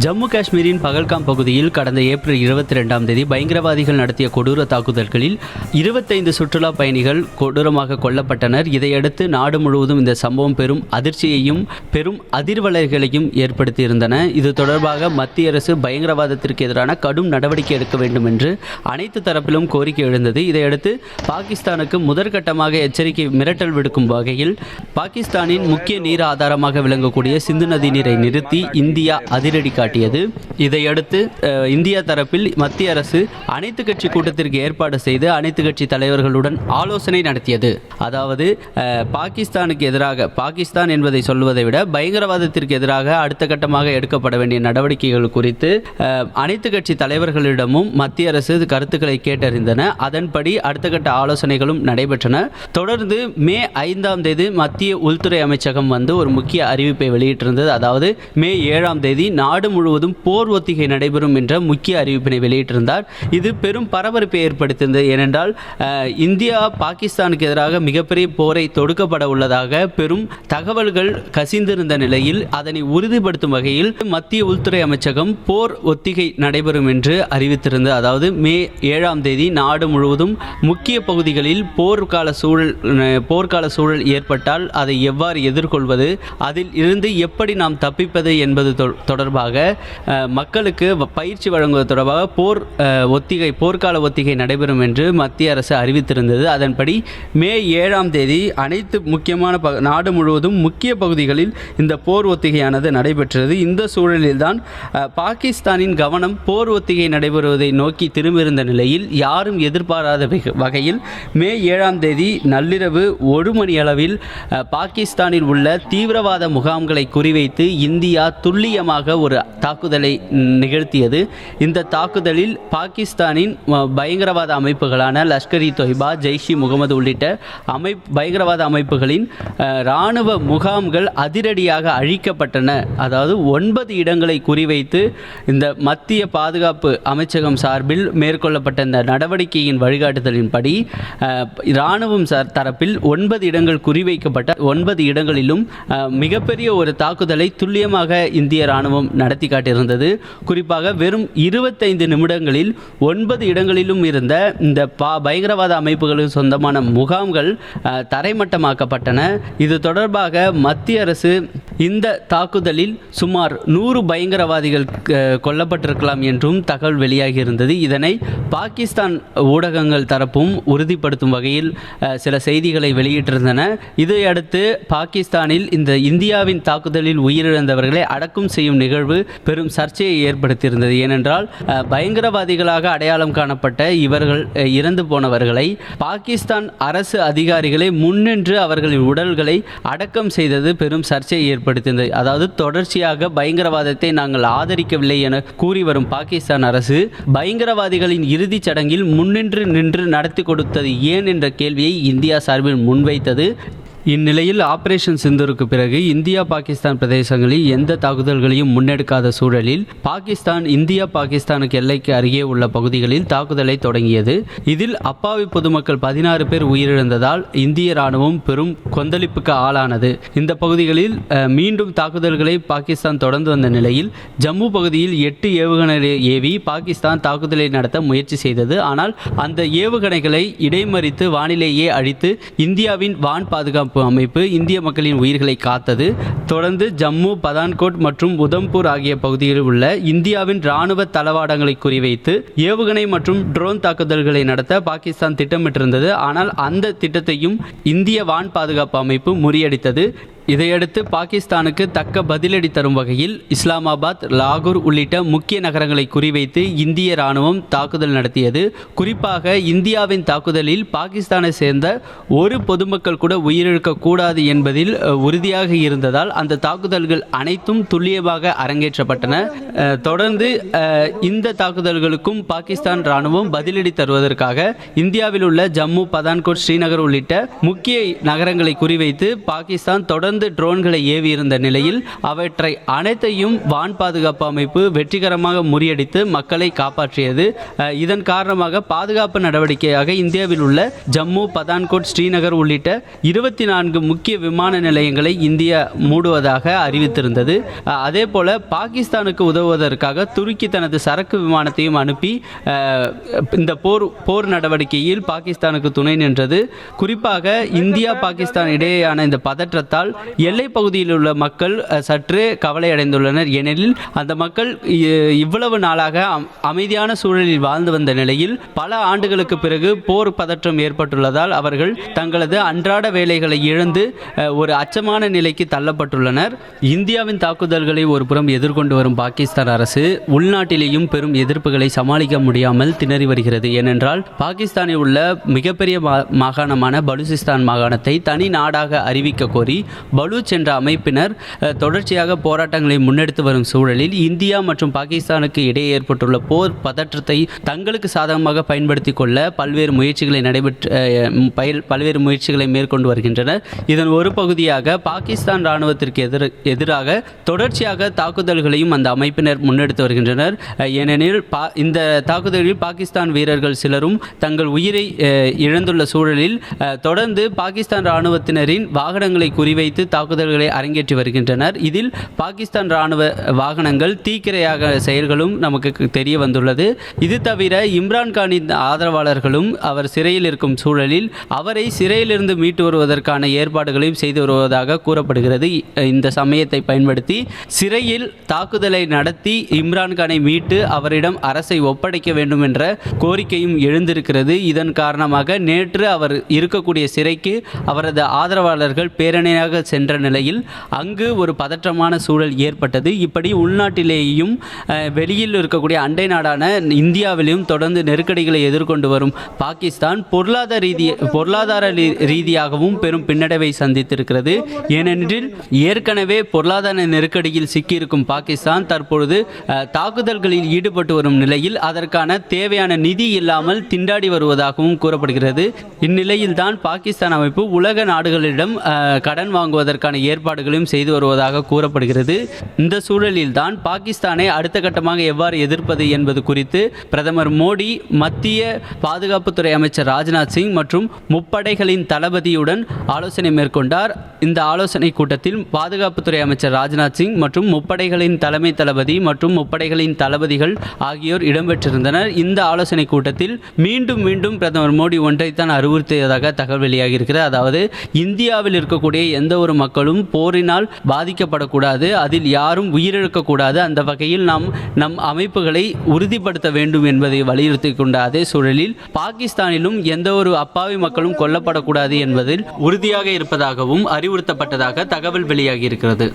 ஜம்மு காஷ்மீரின் பகல்காம் பகுதியில் கடந்த ஏப்ரல் 22ஆம் தேதி பயங்கரவாதிகள் நடத்திய கொடூர தாக்குதல்களில் 25 சுற்றுலா பயணிகள் கொடூரமாக கொல்லப்பட்டனர். இதையடுத்து நாடு முழுவதும் இந்த சம்பவம் பெரும் அதிர்ச்சியையும் பெரும் அதிர்வலைகளையும் ஏற்படுத்தியிருந்தன. இது தொடர்பாக மத்திய அரசு பயங்கரவாதத்திற்கு எதிரான கடும் நடவடிக்கை எடுக்க வேண்டும் என்று அனைத்து தரப்பிலும் கோரிக்கை எழுந்தது. இதையடுத்து பாகிஸ்தானுக்கு முதற்கட்டமாக எச்சரிக்கை மிரட்டல் விடுக்கும் வகையில் பாகிஸ்தானின் முக்கிய நீர் ஆதாரமாக விளங்கக்கூடிய சிந்து நதி நீரை நிறுத்தி இந்தியா அதிரடி காட்டியது. இதையடுத்து இந்தியா தரப்பில் மத்திய அரசு அனைத்து கட்சி கூட்டத்திற்கு ஏற்பாடு செய்து அனைத்து கட்சி தலைவர்களுடன் ஆலோசனை நடத்தியது. அதாவது பாகிஸ்தானுக்கு எதிராக, பாகிஸ்தான் என்பதை சொல்வதை விட பயங்கரவாதத்திற்கு எதிராக அடுத்த கட்டமாக எடுக்கப்பட வேண்டிய நடவடிக்கைகள் குறித்து அனைத்து கட்சி தலைவர்களிடமும் மத்திய அரசு கருத்துக்களை கேட்டறிந்தன. அதன்படி அடுத்த கட்ட ஆலோசனைகளும் நடைபெற்றன. தொடர்ந்து மே 5ஆம் தேதி மத்திய உள்துறை அமைச்சகம் ஒரு முக்கிய அறிவிப்பை வெளியிட்டிருந்தது. அதாவது மே 7ஆம் தேதி நாடு முழுவதும் போர் ஒத்திகை நடைபெறும் என்ற முக்கிய அறிவிப்பினை வெளியிட்டிருந்தார். இது பெரும் பரபரப்பை ஏற்படுத்தியது. ஏனென்றால் இந்தியா பாகிஸ்தானுக்கு எதிராக மிகப்பெரிய போரை தொடுக்கப்பட உள்ளதாக பெரும் தகவல்கள் கசிந்திருந்த நிலையில் அதனை உறுதிப்படுத்தும் வகையில் மத்திய உள்துறை அமைச்சகம் போர் ஒத்திகை நடைபெறும் என்று அறிவித்திருந்தது. அதாவது மே 7ஆம் தேதி நாடு முழுவதும் முக்கிய பகுதிகளில் போர்க்கால சூழல் ஏற்பட்டால் அதை எவ்வாறு எதிர்கொள்வது, அதில் இருந்து எப்படி நாம் தப்பிப்பது என்பது தொடர்பாக மக்களுக்கு பயிற்சி வழங்குவது தொடர்பாக போர்க்கால ஒத்திகை நடைபெறும் என்று மத்திய அரசு அறிவித்திருந்தது. அதன்படி மே 7ஆம் தேதி அனைத்து முக்கியமான நாடு முழுவதும் முக்கிய பகுதிகளில் இந்த போர் ஒத்திகையானது நடைபெற்றது. இந்த சூழலில்தான் பாகிஸ்தானின் கவனம் போர் ஒத்திகை நடைபெறுவதை நோக்கி திரும்பியிருந்த நிலையில் யாரும் எதிர்பாராத வகையில் மே 7ஆம் தேதி நள்ளிரவு 1 மணி அளவில் பாகிஸ்தானில் உள்ள தீவிரவாத முகாம்களை குறிவைத்து இந்தியா துல்லியமாக ஒரு தாக்குதலை நிகழ்த்தியது. இந்த தாக்குதலில் பாகிஸ்தானின் பயங்கரவாத அமைப்புகளான லஷ்கர்-இ தொய்பா, ஜெய்ஷ் இ முகமது உள்ளிட்ட பயங்கரவாத அமைப்புகளின் இராணுவ முகாம்கள் அதிரடியாக அழிக்கப்பட்டன. அதாவது 9 இடங்களை குறிவைத்து இந்த மத்திய பாதுகாப்பு அமைச்சகம் சார்பில் மேற்கொள்ளப்பட்ட இந்த நடவடிக்கையின் வழிகாட்டுதலின்படி இராணுவம் தரப்பில் 9 இடங்கள் குறிவைக்கப்பட்ட 9 இடங்களிலும் மிகப்பெரிய ஒரு தாக்குதலை துல்லியமாக இந்திய இராணுவம் நடத்தி காட்டியிருந்தது. குறிப்பாக வெறும் 25 நிமிடங்களில் 9 இடங்களிலும் இருந்த இந்த பயங்கரவாத அமைப்புகளுக்கு சொந்தமான முகாம்கள் தரைமட்டமாக்கப்பட்டன. இது தொடர்பாக மத்திய அரசு இந்த தாக்குதலில் சுமார் 100 பயங்கரவாதிகள் கொல்லப்பட்டிருக்கலாம் என்றும் தகவல் வெளியாகி இருந்தது. இதனை பாகிஸ்தான் ஊடகங்கள் தரப்பும் உறுதிப்படுத்தும் வகையில் சில செய்திகளை வெளியிட்டிருந்தன. இதையடுத்து பாகிஸ்தானில் இந்த இந்தியாவின் தாக்குதலில் உயிரிழந்தவர்களை அடக்கம் செய்யும் நிகழ்வு பெரும் சர்ச்சையை ஏற்படுத்தியிருந்தது. ஏனென்றால் பயங்கரவாதிகளாக அடையாளம் காணப்பட்ட இவர்கள் இறந்து போனவர்களை பாகிஸ்தான் அரசு அதிகாரிகளை முன்னின்று அவர்களின் உடல்களை அடக்கம் செய்தது பெரும் சர்ச்சையை ஏற்படுத்தியது. அதாவது தொடர்ச்சியாக பயங்கரவாதத்தை நாங்கள் ஆதரிக்கவில்லை என கூறி வரும் பாகிஸ்தான் அரசு பயங்கரவாதிகளின் இறுதிச் சடங்கில் முன்னின்று நடத்தி கொடுத்தது ஏன் என்ற கேள்வியை இந்தியா சார்பில் முன்வைத்தது. இந்நிலையில் ஆபரேஷன் சிந்தூருக்கு பிறகு இந்தியா பாகிஸ்தான் பிரதேசங்களில் எந்த தாக்குதல்களையும் முன்னெடுக்காத சூழலில் இந்தியா பாகிஸ்தானுக்கு எல்லைக்கு அருகே உள்ள பகுதிகளில் தாக்குதலை தொடங்கியது. இதில் அப்பாவி பொதுமக்கள் 16 பேர் உயிரிழந்ததால் இந்திய ராணுவம் பெரும் கொந்தளிப்புக்கு ஆளானது. இந்த பகுதிகளில் மீண்டும் தாக்குதல்களை பாகிஸ்தான் தொடர்ந்து வந்த நிலையில் ஜம்மு பகுதியில் 8 ஏவுகணைகளை ஏவி பாகிஸ்தான் தாக்குதலை நடத்த முயற்சி செய்தது. ஆனால் அந்த ஏவுகணைகளை இடைமறித்து வானிலேயே அழித்து இந்தியாவின் வான் பாதுகாப்பு அமைப்பு இந்திய மக்களின் உயிர்களை காத்தது. தொடர்ந்து ஜம்மு, பதான்கோட் மற்றும் உதம்பூர் ஆகிய பகுதிகளில் உள்ள இந்தியாவின் இராணுவ தளவாடங்களை குறிவைத்து ஏவுகணை மற்றும் ட்ரோன் தாக்குதல்களை நடத்த பாகிஸ்தான் திட்டமிட்டிருந்தது. ஆனால் அந்த திட்டத்தையும் இந்திய வான் பாதுகாப்பு அமைப்பு முறியடித்தது. இதையடுத்து பாகிஸ்தானுக்கு தக்க பதிலடி தரும் வகையில் இஸ்லாமாபாத், லாகூர் உள்ளிட்ட முக்கிய நகரங்களை குறிவைத்து இந்திய இராணுவம் தாக்குதல் நடத்தியது. குறிப்பாக இந்தியாவின் தாக்குதலில் பாகிஸ்தானை சேர்ந்த ஒரு பொதுமக்கள் கூட உயிரிழக்கக்கூடாது என்பதில் உறுதியாக இருந்ததால் அந்த தாக்குதல்கள் அனைத்தும் துல்லியமாக அரங்கேற்றப்பட்டன. தொடர்ந்து இந்த தாக்குதல்களுக்கும் பாகிஸ்தான் இராணுவம் பதிலடி தருவதற்காக இந்தியாவில் உள்ள ஜம்மு, பதான்கோட், ஸ்ரீநகர் உள்ளிட்ட முக்கிய நகரங்களை குறிவைத்து பாகிஸ்தான் தொடர்ந்து தொடர்ந்து ட்ரோன்களை ஏவியிருந்த நிலையில் அவற்றை அனைத்தையும் வான் பாதுகாப்பு அமைப்பு வெற்றிகரமாக முறியடித்து மக்களை காப்பாற்றியது. இதன் காரணமாக பாதுகாப்பு நடவடிக்கையாக இந்தியாவில் உள்ள ஜம்மு, பதான்கோட், ஸ்ரீநகர் உள்ளிட்ட 24 முக்கிய விமான நிலையங்களை இந்தியா மூடுவதாக அறிவித்திருந்தது. அதே போல பாகிஸ்தானுக்கு உதவுவதற்காக துருக்கி தனது சரக்கு விமானத்தையும் அனுப்பி இந்த போர் நடவடிக்கையில் பாகிஸ்தானுக்கு துணை நின்றது. குறிப்பாக இந்தியா, பாகிஸ்தான் இடையேயான இந்த பதற்றத்தால் எல்லை பகுதியில் உள்ள மக்கள் சற்று கவலை அடைந்துள்ளனர். ஏனெனில் அந்த மக்கள் இவ்வளவு நாளாக அமைதியான சூழலில் வாழ்ந்து வந்த நிலையில் பல ஆண்டுகளுக்கு பிறகு போர் பதற்றம் ஏற்பட்டுள்ளதால் அவர்கள் தங்களது அன்றாட வேலைகளை இழந்து ஒரு அச்சமான நிலைக்கு தள்ளப்பட்டுள்ளனர். இந்தியாவின் தாக்குதல்களை ஒரு புறம் எதிர்கொண்டு வரும் பாகிஸ்தான் அரசு உள்நாட்டிலேயும் பெரும் எதிர்ப்புகளை சமாளிக்க முடியாமல் திணறி வருகிறது. ஏனென்றால் பாகிஸ்தானில் உள்ள மிகப்பெரிய மாகாணமான பலூசிஸ்தான் மாகாணத்தை தனி நாடாக அறிவிக்க கோரி பலூச் என்ற அமைப்பினர் தொடர்ச்சியாக போராட்டங்களை முன்னெடுத்து வரும் சூழலில் இந்தியா மற்றும் பாகிஸ்தானுக்கு இடையே ஏற்பட்டுள்ள போர் பதற்றத்தை தங்களுக்கு சாதகமாக பயன்படுத்தி கொள்ள பல்வேறு முயற்சிகளை மேற்கொண்டு வருகின்றனர். இதன் ஒரு பகுதியாக பாகிஸ்தான் இராணுவத்திற்கு எதிராக தொடர்ச்சியாக தாக்குதல்களையும் அந்த அமைப்பினர் முன்னெடுத்து வருகின்றனர். ஏனெனில் இந்த தாக்குதலில் பாகிஸ்தான் வீரர்கள் சிலரும் தங்கள் உயிரை இழந்துள்ள சூழலில் தொடர்ந்து பாகிஸ்தான் இராணுவத்தினரின் வாகனங்களை குறிவைத்து தாக்குதல்களை அரங்கேற்றி வருகின்றனர். இதில் பாகிஸ்தான் இராணுவ வாகனங்கள் தீக்கிரையாக செயல்களும் நமக்கு தெரிய வந்துள்ளது. இது தவிர இம்ரான்கானின் ஆதரவாளர்களும் அவர் சிறையில் இருக்கும் சூழலில் அவரை சிறையிலிருந்து மீட்டு வருவதற்கான ஏற்பாடுகளையும் செய்து வருவதாக கூறப்படுகிறது. இந்த சமயத்தை பயன்படுத்தி சிறையில் தாக்குதலை நடத்தி இம்ரான்கானை மீட்டு அவரிடம் அரசை ஒப்படைக்க வேண்டும் என்ற கோரிக்கையும் எழுந்திருக்கிறது. இதன் காரணமாக நேற்று அவர் இருக்கக்கூடிய சிறைக்கு அவரது ஆதரவாளர்கள் பேரணியாக சென்ற நிலையில் அங்கு ஒரு பதற்றமான சூழல் ஏற்பட்டது. இப்படி உள்நாட்டிலேயும் வெளியில் இருக்கக்கூடிய அண்டை நாடான இந்தியாவிலும் தொடர்ந்து நெருக்கடிகளை எதிர்கொண்டு வரும் பாகிஸ்தான் பொருளாதார ரீதியாகவும் பெரும் பின்னடைவை சந்தித்திருக்கிறது. ஏனெனில் ஏற்கனவே பொருளாதார நெருக்கடியில் சிக்கியிருக்கும் பாகிஸ்தான் தற்பொழுது தாக்குதல்களில் ஈடுபட்டு வரும் நிலையில் அதற்கான தேவையான நிதி இல்லாமல் திண்டாடி வருவதாகவும் கூறப்படுகிறது. இந்நிலையில் தான் பாகிஸ்தான் அமைப்பு உலக நாடுகளிடம் கடன் வாங்குவதற்கான ஏற்பாடுகளையும் செய்து வருவதாக கூறப்படுகிறது. இந்த சூழலில் தான் பாகிஸ்தானை அடுத்த கட்டமாக எவ்வாறு எதிர்ப்பது என்பது குறித்து பிரதமர் மோடி மத்திய பாதுகாப்புத்துறை அமைச்சர் ராஜ்நாத் சிங் மற்றும் முப்படைகளின் தளபதியுடன் ஆலோசனை மேற்கொண்டார். இந்த ஆலோசனை கூட்டத்தில் பாதுகாப்புத்துறை அமைச்சர் ராஜ்நாத் சிங் மற்றும் முப்படைகளின் தலைமை தளபதி மற்றும் முப்படைகளின் தளபதிகள் ஆகியோர் இடம்பெற்றிருந்தனர். இந்த ஆலோசனை கூட்டத்தில் மீண்டும் பிரதமர் மோடி ஒன்றைத்தான் அறிவுறுத்தியதாக தகவல் வெளியாகி இருக்கிறது. அதாவது இந்தியாவில் இருக்கக்கூடிய எந்த ஒரு மக்களும் போரினால் பாதிக்கப்படக்கூடாது, அதில் யாரும் உயிரிழக்கக்கூடாது, அந்த வகையில் நம் அமைப்புகளை உறுதிப்படுத்த வேண்டும் என்பதை வலியுறுத்தி கொண்ட அதே சூழலில் பாகிஸ்தானிலும் எந்த ஒரு அப்பாவி மக்களும் கொல்லப்படக்கூடாது என்பதில் உறுதியாக இருப்பதாகவும் அறிவுறுத்தப்பட்டதாக தகவல் வெளியாகி இருக்கிறது.